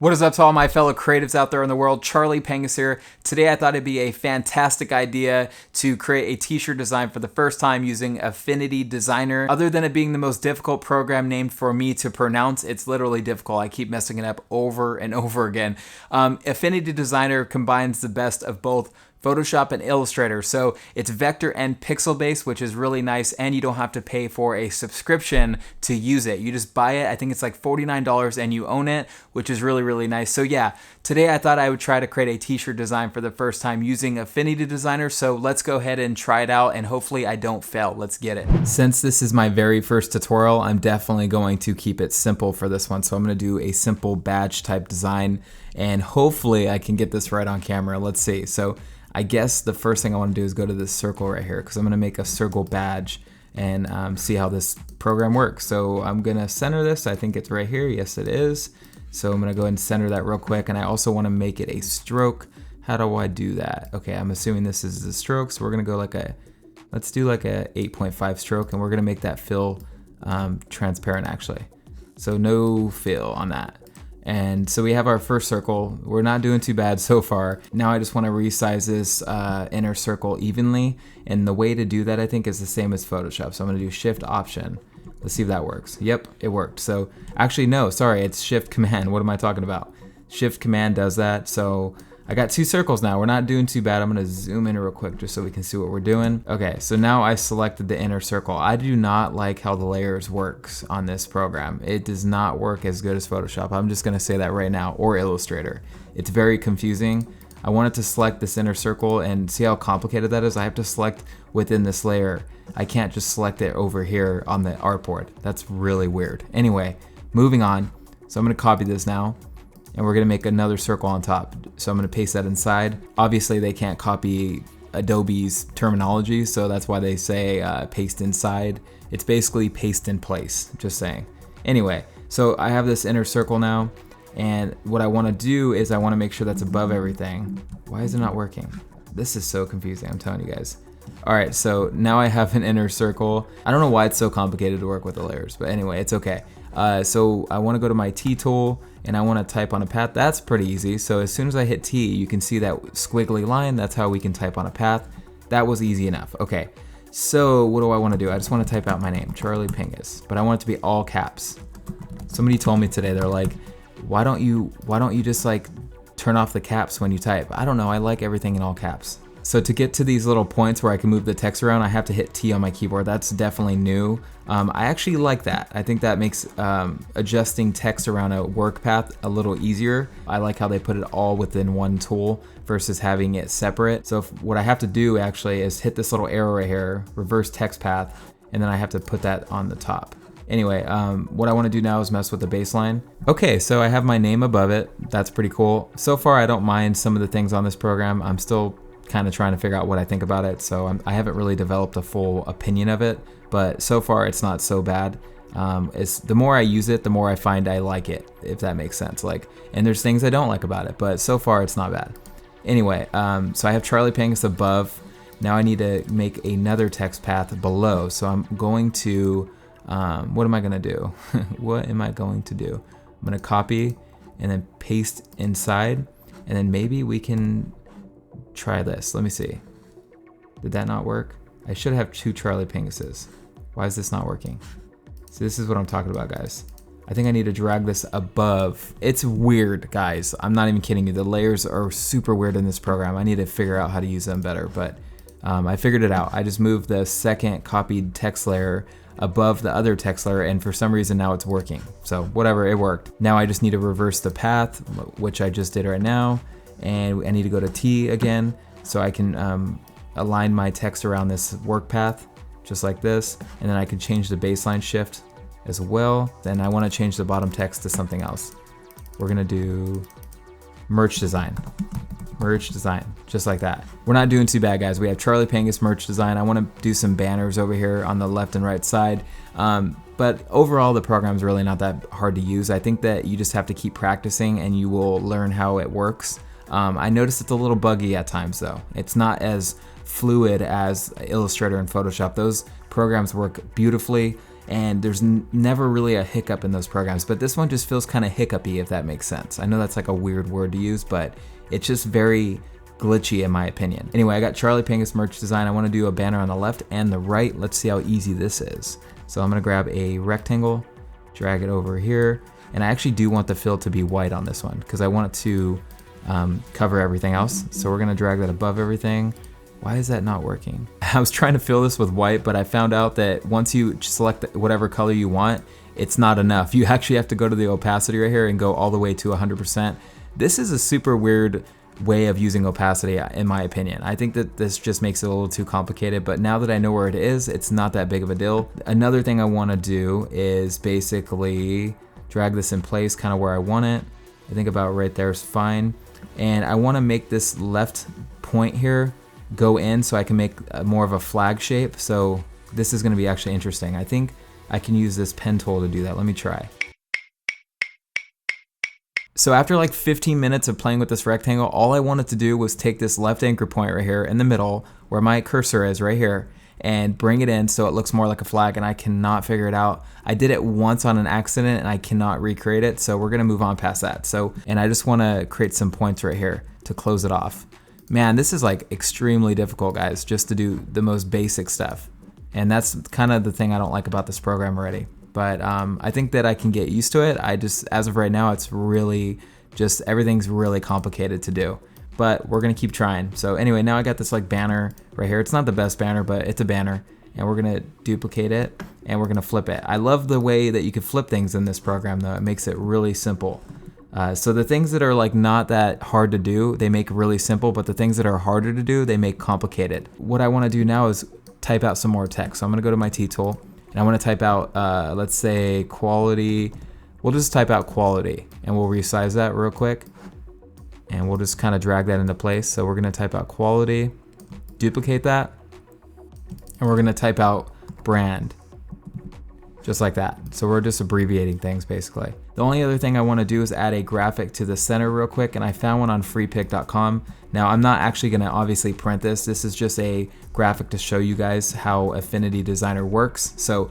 What is up to all my fellow creatives out there in the world? CharleyPangus here. Today I thought it'd be a fantastic idea to create a t-shirt design for the first time using Affinity Designer. Other than it being the most difficult program named for me to pronounce, it's literally difficult. I keep messing it up over and over again. Affinity Designer combines the best of both Photoshop and Illustrator. So it's vector and pixel based, which is really nice, and you don't have to pay for a subscription to use it. You just buy it. I think it's like $49 and you own it, which is really, really nice. So yeah, today I thought I would try to create a t-shirt design for the first time using Affinity Designer. So let's go ahead and try it out, and hopefully I don't fail. Let's get it. Since this is my very first tutorial, I'm definitely going to keep it simple for this one. So I'm going to do a simple badge type design, and hopefully I can get this right on camera. Let's see. So I guess the first thing I want to do is go to this circle right here, because I'm going to make a circle badge and see how this program works. So I'm going to center this. I think it's right here. Yes, it is. So I'm going to go ahead and center that real quick. And I also want to make it a stroke. How do I do that? Okay, I'm assuming this is the stroke. So we're going to go like let's do like a 8.5 stroke, and we're going to make that fill transparent actually. So no fill on that. And so we have our first circle. We're not doing too bad so far. Now I just want to resize this inner circle evenly. And the way to do that, I think, is the same as Photoshop. So I'm going to do Shift Option. Let's see if that works. Yep, it worked. So actually, no, sorry, it's Shift Command. What am I talking about? Shift Command does that. So I got two circles now. We're not doing too bad. I'm going to zoom in real quick just so we can see what we're doing. Okay, so now I selected the inner circle. I do not like how the layers works on this program. It does not work as good as Photoshop. I'm just going to say that right now, or Illustrator. It's very confusing. I wanted to select this inner circle, and see how complicated that is? I have to select within this layer. I can't just select it over here on the artboard. That's really weird. Anyway, moving on. So I'm going to copy this now, and we're going to make another circle on top. So I'm going to paste that inside. Obviously they can't copy Adobe's terminology, so that's why they say paste inside. It's basically paste in place, just saying. Anyway, so I have this inner circle now, and what I want to do is I want to make sure that's above everything. Why is it not working? This is so confusing, I'm telling you guys. All right, so now I have an inner circle. I don't know why it's so complicated to work with the layers, but anyway, it's okay. So I want to go to my T tool, and I want to type on a path. That's pretty easy. So as soon as I hit T, you can see that squiggly line. That's how we can type on a path. That was easy enough. Okay, so what do I want to do? I just want to type out my name, CharleyPangus, but I want it to be all caps. Somebody told me today, they're like, why don't you just like turn off the caps when you type? I don't know, I like everything in all caps. So to get to these little points where I can move the text around, I have to hit T on my keyboard. That's definitely new. I actually like that. I think that makes adjusting text around a work path a little easier. I like how they put it all within one tool versus having it separate. So what I have to do actually is hit this little arrow right here, reverse text path, and then I have to put that on the top. Anyway, what I want to do now is mess with the baseline. Okay, so I have my name above it. That's pretty cool. So far, I don't mind some of the things on this program. I'm still kind of trying to figure out what I think about it, so I haven't really developed a full opinion of it, but so far it's not so bad. It's the more I use it, the more I find I like it, if that makes sense. And there's things I don't like about it, but so far it's not bad. Anyway, so I have CharleyPangus above. Now I need to make another text path below, so I'm going to what am I gonna do? What am I going to do? I'm gonna copy and then paste inside, and then maybe we can try this. Let me see. Did that not work? I should have two CharleyPanguses. Why is this not working? So this is what I'm talking about, guys. I think I need to drag this above. It's weird, guys. I'm not even kidding you. The layers are super weird in this program. I need to figure out how to use them better, but I figured it out. I just moved the second copied text layer above the other text layer, and for some reason now it's working. So whatever, it worked. Now I just need to reverse the path, which I just did right now. And I need to go to T again so I can align my text around this work path just like this, and then I can change the baseline shift as well. Then I want to change the bottom text to something else. We're gonna do merch design, just like that. We're not doing too bad, guys. We have CharleyPangus merch design. I want to do some banners over here on the left and right side. But overall, the program is really not that hard to use. I think that you just have to keep practicing and you will learn how it works. I noticed it's a little buggy at times though. It's not as fluid as Illustrator and Photoshop. Those programs work beautifully, and there's never really a hiccup in those programs, but this one just feels kind of hiccupy, if that makes sense. I know that's like a weird word to use, but it's just very glitchy in my opinion. Anyway, I got CharleyPangus merch design. I want to do a banner on the left and the right. Let's see how easy this is. So I'm going to grab a rectangle, drag it over here, and I actually do want the fill to be white on this one because I want it to cover everything else. So we're going to drag that above everything. Why is that not working? I was trying to fill this with white, but I found out that once you select whatever color you want, it's not enough. You actually have to go to the opacity right here and go all the way to 100%. This is a super weird way of using opacity, in my opinion. I think that this just makes it a little too complicated, but now that I know where it is, it's not that big of a deal. Another thing I want to do is basically drag this in place kind of where I want it. I think about right there is fine. And I want to make this left point here go in so I can make more of a flag shape. So this is going to be actually interesting. I think I can use this pen tool to do that. Let me try. So after like 15 minutes of playing with this rectangle, all I wanted to do was take this left anchor point right here in the middle where my cursor is right here and bring it in so it looks more like a flag, and I cannot figure it out. I did it once on an accident and I cannot recreate it, so we're gonna move on past that. So, and I just wanna create some points right here to close it off. Man, this is like extremely difficult, guys, just to do the most basic stuff. And that's kind of the thing I don't like about this program already. But I think that I can get used to it. I just, as of right now, it's really just, everything's really complicated to do. But we're gonna keep trying. So anyway, now I got this like banner right here. It's not the best banner, but it's a banner. And we're gonna duplicate it and we're gonna flip it. I love the way that you can flip things in this program though. It makes it really simple. So the things that are like not that hard to do, they make really simple, but the things that are harder to do, they make complicated. What I wanna do now is type out some more text. So I'm gonna go to my T tool and I wanna type out, let's say quality. We'll just type out quality and we'll resize that real quick. And we'll just kind of drag that into place. So we're gonna type out quality, duplicate that, and we're gonna type out brand, just like that. So we're just abbreviating things basically. The only other thing I wanna do is add a graphic to the center real quick, and I found one on freepik.com. Now I'm not actually gonna obviously print this. This is just a graphic to show you guys how Affinity Designer works. So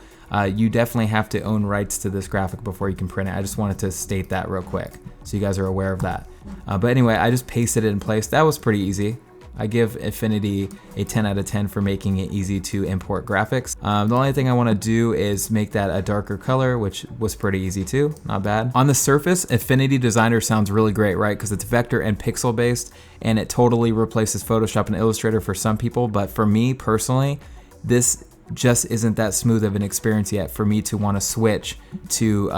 you definitely have to own rights to this graphic before you can print it. I just wanted to state that real quick so you guys are aware of that. But anyway, I just pasted it in place. That was pretty easy. I give Affinity a 10 out of 10 for making it easy to import graphics. The only thing I want to do is make that a darker color, which was pretty easy too, not bad. On the surface, Affinity Designer sounds really great, right? Because it's vector and pixel based, and it totally replaces Photoshop and Illustrator for some people. But for me personally, this just isn't that smooth of an experience yet for me to want to switch to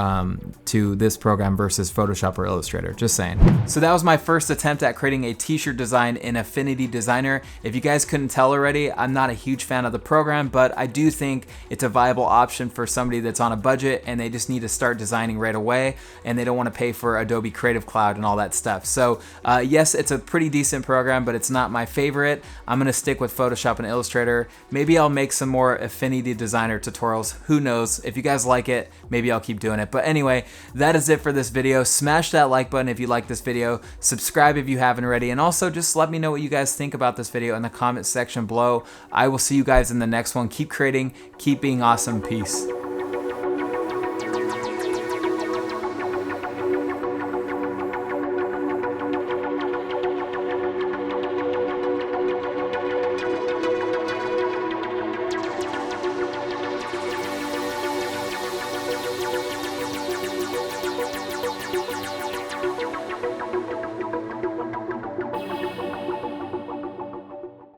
this program versus Photoshop or Illustrator, just saying. So that was my first attempt at creating a t-shirt design in Affinity Designer. If you guys couldn't tell already, I'm not a huge fan of the program, but I do think it's a viable option for somebody that's on a budget and they just need to start designing right away and they don't want to pay for Adobe Creative Cloud and all that stuff. So yes, it's a pretty decent program, but it's not my favorite. I'm gonna stick with Photoshop and Illustrator. Maybe I'll make some more Affinity Designer tutorials. Who knows? If you guys like it, maybe I'll keep doing it. But anyway, that is it for this video. Smash that like button if you like this video. Subscribe if you haven't already. And also just let me know what you guys think about this video in the comment section below. I will see you guys in the next one. Keep creating, keep being awesome. Peace.